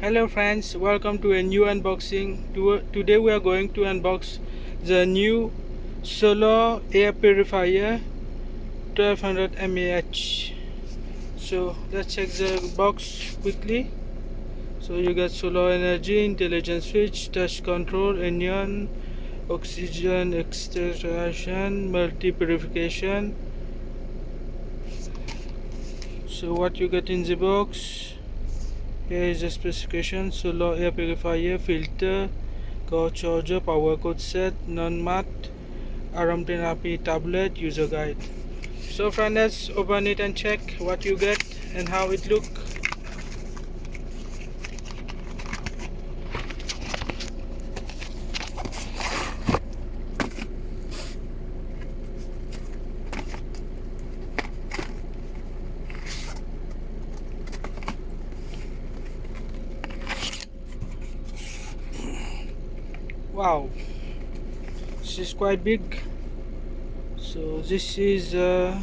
Hello friends, welcome to a new unboxing. Today we are going to unbox the new solar air purifier 1200 mAh. So let's check the box quickly. So you get solar energy, intelligent switch, touch control, onion, oxygen extraction, multi purification. So what you get in the box? Here is the specification: solar air purifier, filter, car charger, power cord set, non-mat, aromatherapy tablet, user guide. So friends, let's open it and check what you get and how it look. Wow, this is quite big. So this is a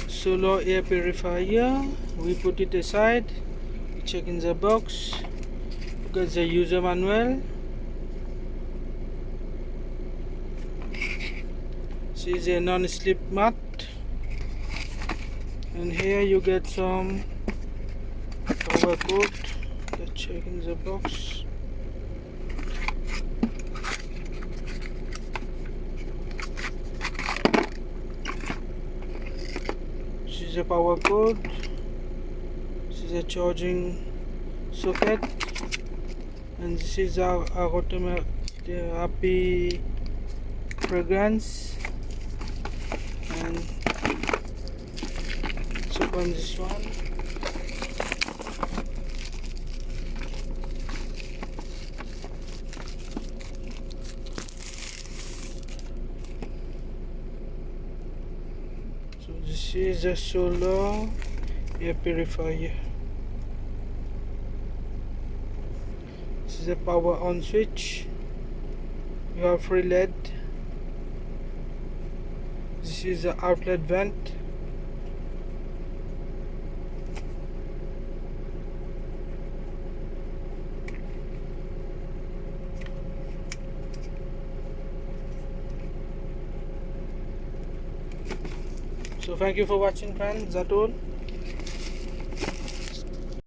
solar air purifier. We put it aside, check in the box. You got the user manual. This is a non-slip mat, and here you get some power cord. Let's check in the box. This is a power cord. This is a charging socket, and this is our aromatherapy fragrance. And let's open this one. So this is a solar air purifier. This is a power on switch. You have free LED. This is the outlet vent. So thank you for watching friends, that's all.